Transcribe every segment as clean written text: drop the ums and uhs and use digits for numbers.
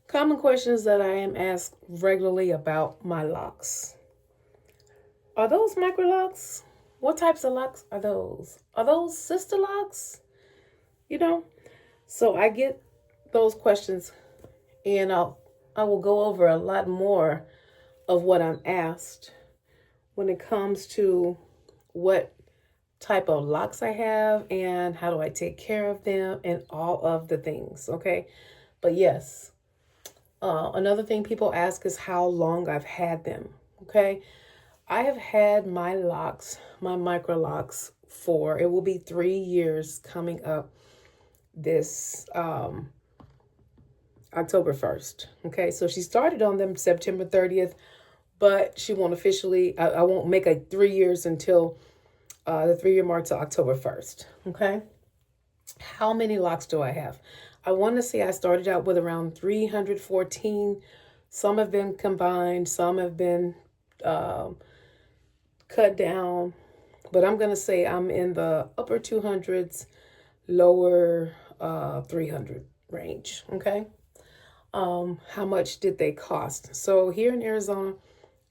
Common questions that I am asked regularly about my locks. Are those Microlocs? What types of locks are those? Are those sister locks? You know? So I get those questions and I will go over a lot more of what I'm asked when it comes to what type of locks I have and how do I take care of them and all of the things, okay? But yes, another thing people ask is how long I've had them. Okay. I have had my locks, my micro locks, for it will be 3 years coming up this October 1st. Okay. So she started on them September 30th, but she won't officially, I won't make a 3 years until the 3 year mark to October 1st. Okay. How many locks do I have? I want to say I started out with around 314. Some have been combined, some have been cut down, but I'm going to say I'm in the upper 200s, lower 300 range. Okay. How much did they cost? So here in Arizona,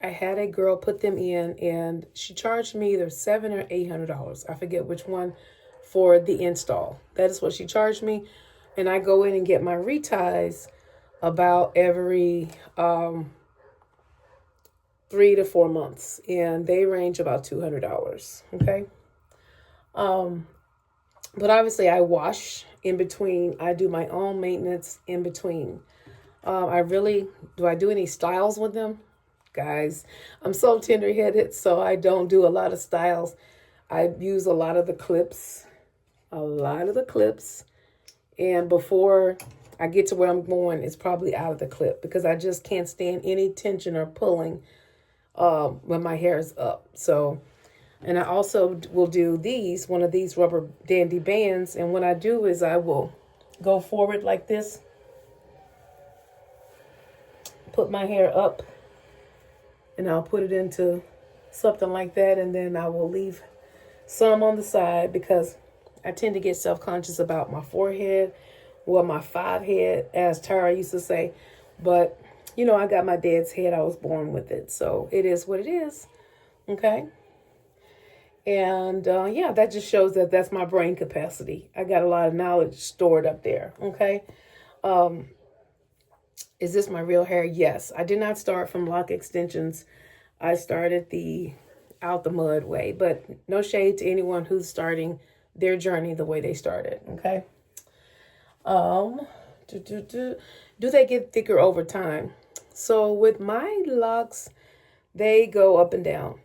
I had a girl put them in and she charged me either $700 or $800. I forget which one for the install. That is what she charged me. And I go in and get my reties about every 3 to 4 months. And they range about $200. Okay. But obviously I wash in between. I do my own maintenance in between. Do I do any styles with them? Guys, I'm so tender headed, so I don't do a lot of styles. I use a lot of the clips, and before I get to where I'm going, it's probably out of the clip because I just can't stand any tension or pulling when my hair is up. So, and I also will do one of these rubber dandy bands, and what I do is I will go forward like this, put my hair up, and I'll put it into something like that, and then I will leave some on the side because I tend to get self-conscious about my forehead, well, my five head, as Tara used to say. But, I got my dad's head. I was born with it. So it is what it is. Okay. And yeah, that just shows that that's my brain capacity. I got a lot of knowledge stored up there. Okay. Is this my real hair? Yes. I did not start from lock extensions. I started the out the mud way, but no shade to anyone who's starting their journey the way they started. Okay. Do they get thicker over time? So with my locks, they go up and down.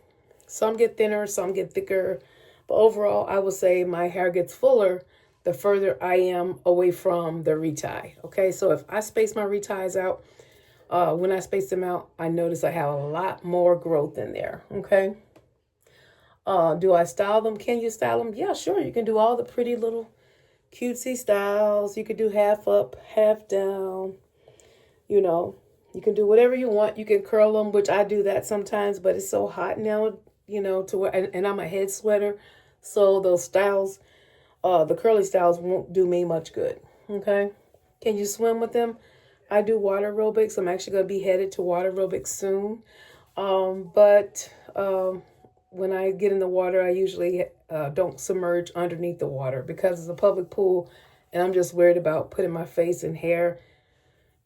Some get thinner, some get thicker. But overall, I would say my hair gets fuller the further I am away from the retie. Okay, so if I space my reties out, when I space them out, I notice I have a lot more growth in there. Okay. Do I style them? Can you style them? Yeah, sure. You can do all the pretty little cutesy styles. You could do half up, half down. You can do whatever you want. You can curl them, which I do that sometimes, but it's so hot now, to where, and I'm a head sweater. So those styles, the curly styles won't do me much good. Okay. Can you swim with them? I do water aerobics. I'm actually going to be headed to water aerobics soon. But when I get in the water, I usually don't submerge underneath the water because it's a public pool and I'm just worried about putting my face and hair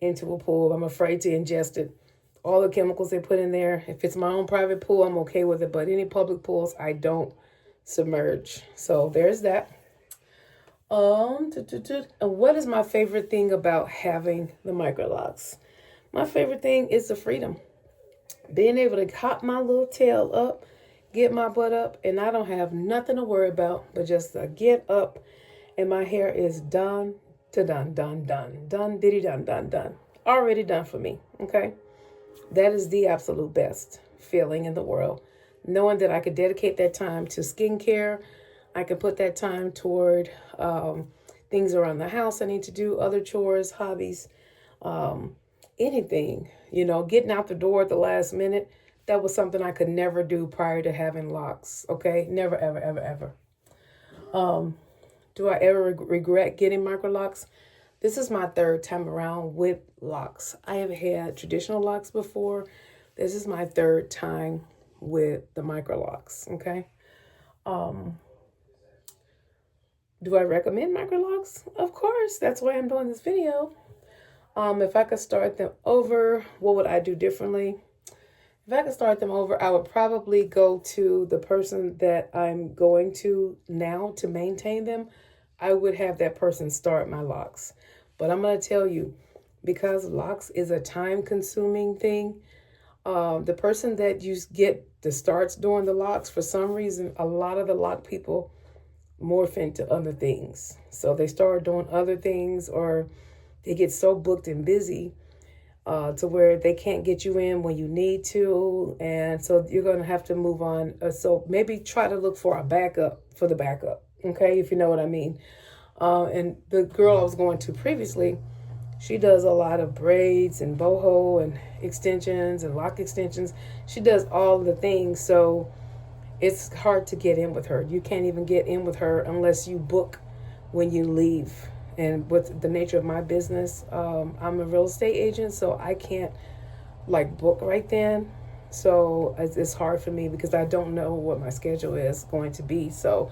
into a pool. I'm afraid to ingest it. All the chemicals they put in there. If it's my own private pool, I'm okay with it. But any public pools, I don't submerge. So there's that. What is my favorite thing about having the Microlocs? My favorite thing is the freedom. Being able to hop my little tail up, get my butt up, and I don't have nothing to worry about but just to get up and my hair is done to done, diddy done. Already done for me, okay? That is the absolute best feeling in the world. Knowing that I could dedicate that time to skincare, I can put that time toward things around the house I need to do, other chores, hobbies, anything, getting out the door at the last minute. That was something I could never do prior to having locks. Okay. Never, ever, ever, ever. Do I ever regret getting micro locks? This is my third time around with locks. I have had traditional locks before. This is my third time with the Microlocs, okay? Um, do I recommend Microlocs? Of course, that's why I'm doing this video. If I could start them over, what would I do differently? If I could start them over, I would probably go to the person that I'm going to now to maintain them. I would have that person start my locks. But I'm going to tell you, because locks is a time-consuming thing, the person that you get that starts doing the locks, for some reason, a lot of the lock people morph into other things. So they start doing other things, or they get so booked and busy to where they can't get you in when you need to. And so you're going to have to move on. So maybe try to look for a backup for the backup. Okay, if you know what I mean. And the girl I was going to previously, she does a lot of braids and boho and extensions and lock extensions. She does all the things. So it's hard to get in with her. You can't even get in with her unless you book when you leave. And with the nature of my business, I'm a real estate agent, so I can't like book right then. So it's hard for me because I don't know what my schedule is going to be. So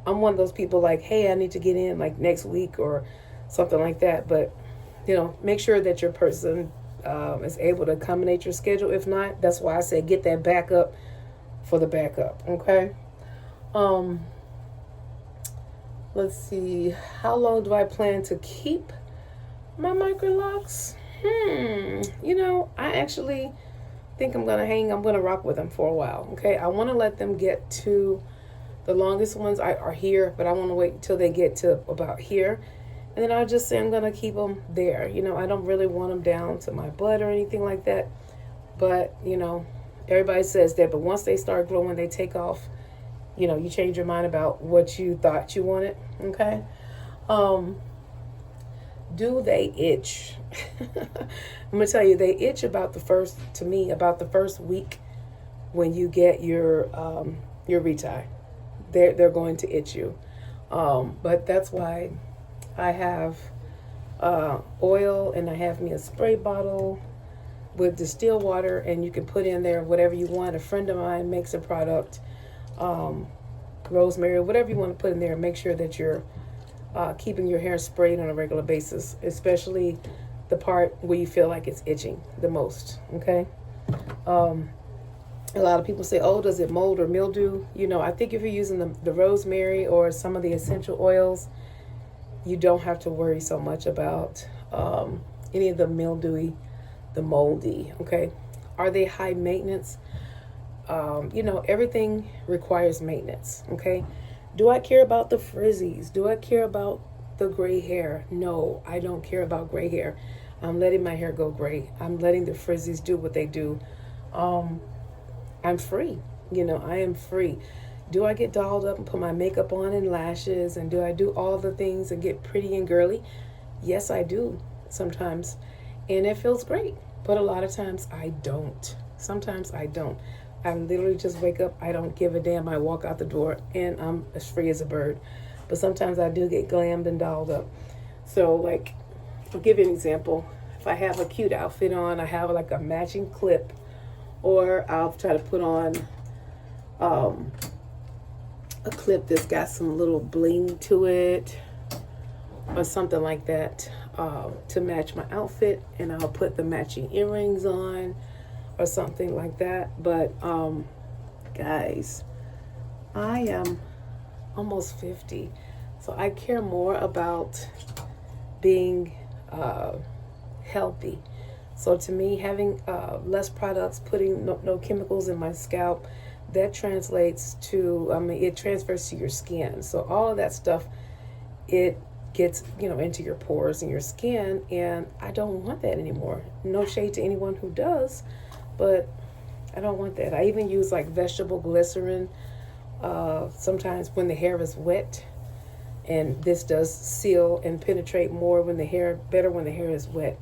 I'm one of those people like, hey, I need to get in like next week or something like that. But, you know, make sure that your person is able to accommodate your schedule. If not, that's why I say get that backup for the backup. Okay. Let's see. How long do I plan to keep my Microlocs? You know, I actually think I'm going to rock with them for a while. Okay. I want to let them get to the longest ones are here, but I want to wait until they get to about here. And then I'll just say I'm going to keep them there. You know, I don't really want them down to my butt or anything like that. But, you know, everybody says that. But once they start growing, they take off. You know, you change your mind about what you thought you wanted. Okay. Do they itch? I'm going to tell you, they itch about the first week when you get your retie. They're going to itch you. But that's why I have oil, and I have me a spray bottle with distilled water, and you can put in there whatever you want. A friend of mine makes a product, rosemary, whatever you want to put in there. Make sure that you're keeping your hair sprayed on a regular basis, especially the part where you feel like it's itching the most. Okay. A lot of people say, oh, does it mold or mildew? You know, I think if you're using the rosemary or some of the essential oils, you don't have to worry so much about any of the mildewy, the moldy. Okay. Are they high maintenance? You know, everything requires maintenance. Okay. Do I care about the frizzies? Do I care about the gray hair? No, I don't care about gray hair. I'm letting my hair go gray. I'm letting the frizzies do what they do. I'm free. You know, I am free. Do I get dolled up and put my makeup on and lashes? And do I do all the things and get pretty and girly? Yes, I do sometimes. And it feels great. But a lot of times I don't. Sometimes I don't. I literally just wake up. I don't give a damn. I walk out the door and I'm as free as a bird. But sometimes I do get glammed and dolled up. So like, I'll give you an example. If I have a cute outfit on, I have like a matching clip. Or I'll try to put on a clip that's got some little bling to it or something like that to match my outfit. And I'll put the matching earrings on or something like that. But guys, I am almost 50. So I care more about being healthy. So to me, having less products, putting no chemicals in my scalp, that translates to, it transfers to your skin. So all of that stuff, it gets, into your pores and your skin. And I don't want that anymore. No shade to anyone who does, but I don't want that. I even use like vegetable glycerin sometimes when the hair is wet. And this does seal and penetrate more better when the hair is wet.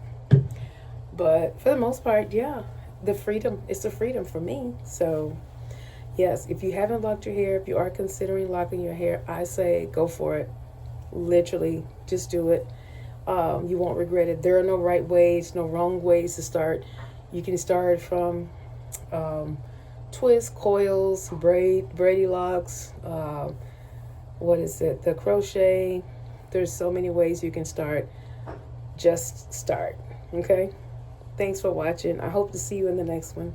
But for the most part, yeah, it's the freedom for me. So yes, if you haven't locked your hair, if you are considering locking your hair, I say go for it. Literally, just do it. You won't regret it. There are no right ways, no wrong ways to start. You can start from twists, coils, Brady locks, what is it, the crochet. There's so many ways you can start. Just start. Okay? Thanks for watching. I hope to see you in the next one.